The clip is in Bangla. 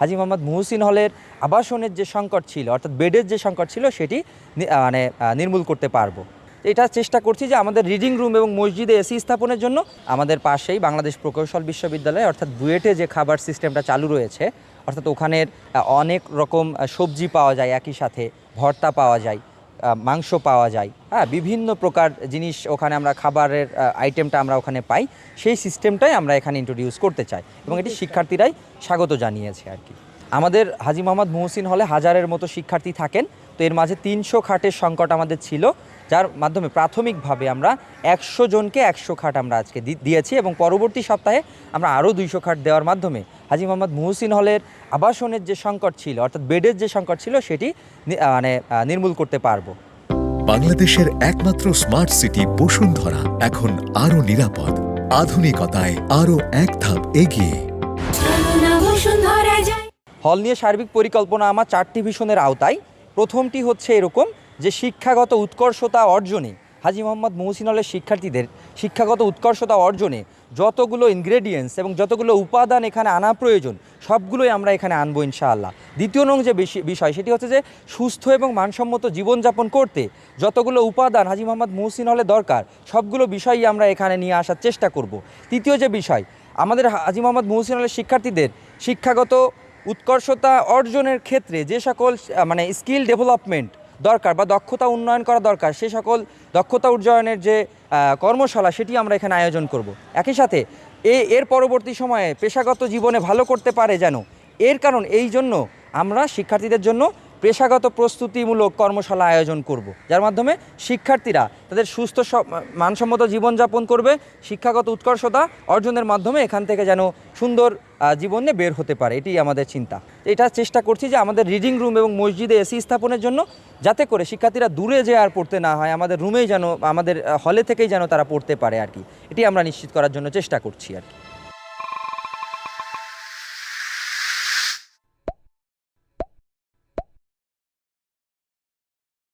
হাজী মোহাম্মদ মুহসিন হলের আবাসনের যে সংকট ছিল, অর্থাৎ বেডের যে সংকট ছিল, সেটি নির্মূল করতে পারবো। এটা চেষ্টা করছি যে আমাদের রিডিং রুম এবং মসজিদে এসি স্থাপনের জন্য আমাদের পাশেই বাংলাদেশ প্রকৌশল বিশ্ববিদ্যালয় অর্থাৎ বুয়েটে যে খাবার সিস্টেমটা চালু রয়েছে, অর্থাৎ ওখানের অনেক রকম সবজি পাওয়া যায়, একই সাথে ভর্তা পাওয়া যায়, মাংস পাওয়া যায়, হ্যাঁ, বিভিন্ন প্রকার জিনিস ওখানে আমরা খাবারের আইটেমটা আমরা ওখানে পাই। সেই সিস্টেমটাই আমরা এখানে ইন্ট্রোডিউস করতে চাই এবং এটি শিক্ষার্থীরাই স্বাগত জানিয়েছে আর কি। আমাদের হাজী মোহাম্মদ মুহসিন হলে হাজারের মতো শিক্ষার্থী থাকেন, তো এর মাঝে 300 খাটের সংকট আমাদের ছিল, যার মাধ্যমে প্রাথমিকভাবে আমরা 100 জনকে 100 খাট আমরা আজকে দিয়েছি এবং পরবর্তী সপ্তাহে আমরা আরও 200 খাট দেওয়ার মাধ্যমে হাজী মোহাম্মদ মুহসিন হলের আবাসনের যে সংকট ছিল, অর্থাৎ বেডের যে সংকট ছিল, সেটি নির্মূল করতে পারবো। বাংলাদেশের একমাত্র স্মার্ট সিটি বসুন্ধরা এখন আরো নিরাপদ, আধুনিকতায় আরো এক ধাপ এগিয়ে। হল নিয়ে সার্বিক পরিকল্পনা আমার 4টি ভিশনের আওতায়। প্রথমটি হচ্ছে এরকম যে শিক্ষাগত উৎকর্ষতা অর্জনে হাজী মোহাম্মদ মুহসিন হলের শিক্ষার্থীদের শিক্ষাগত উৎকর্ষতা অর্জনে যতগুলো ইনগ্রেডিয়েন্টস এবং যতগুলো উপাদান এখানে আনা প্রয়োজন, সবগুলোই আমরা এখানে আনবো ইনশাআল্লাহ। দ্বিতীয় নং যে বিষয় সেটি হচ্ছে যে সুস্থ এবং মানসম্মত জীবনযাপন করতে যতগুলো উপাদান হাজী মোহাম্মদ মুহসিন হলে দরকার, সবগুলো বিষয়ই আমরা এখানে নিয়ে আসার চেষ্টা করব। তৃতীয় যে বিষয়, আমাদের হাজী মোহাম্মদ মুহসিন হলের শিক্ষার্থীদের শিক্ষাগত উৎকর্ষতা অর্জনের ক্ষেত্রে যে সকল স্কিল ডেভেলপমেন্ট দরকার বা দক্ষতা উন্নয়ন করা দরকার, সে সকল দক্ষতা উন্নয়নের যে কর্মশালা, সেটি আমরা এখানে আয়োজন করব। একই সাথে এর পরবর্তী সময়ে পেশাগত জীবনে ভালো করতে পারে যেন, এর কারণ এই জন্য আমরা শিক্ষার্থীদের জন্য পেশাগত প্রস্তুতিমূলক কর্মশালা আয়োজন করব, যার মাধ্যমে শিক্ষার্থীরা তাদের সুস্থ মানসম্মত জীবনযাপন করবে, শিক্ষাগত উৎকর্ষতা অর্জনের মাধ্যমে এখান থেকে যেন সুন্দর জীবনে বের হতে পারে। এটি আমাদের চিন্তা। এটা চেষ্টা করছি যে আমাদের রিডিং রুম এবং মসজিদে এসি স্থাপনের জন্য, যাতে করে শিক্ষার্থীরা দূরে যেয়ে আর পড়তে না হয়, আমাদের রুমেই যেন, আমাদের হলে থেকেই যেন তারা পড়তে পারে আর কি। এটি আমরা নিশ্চিত করার জন্য চেষ্টা করছি আর কি।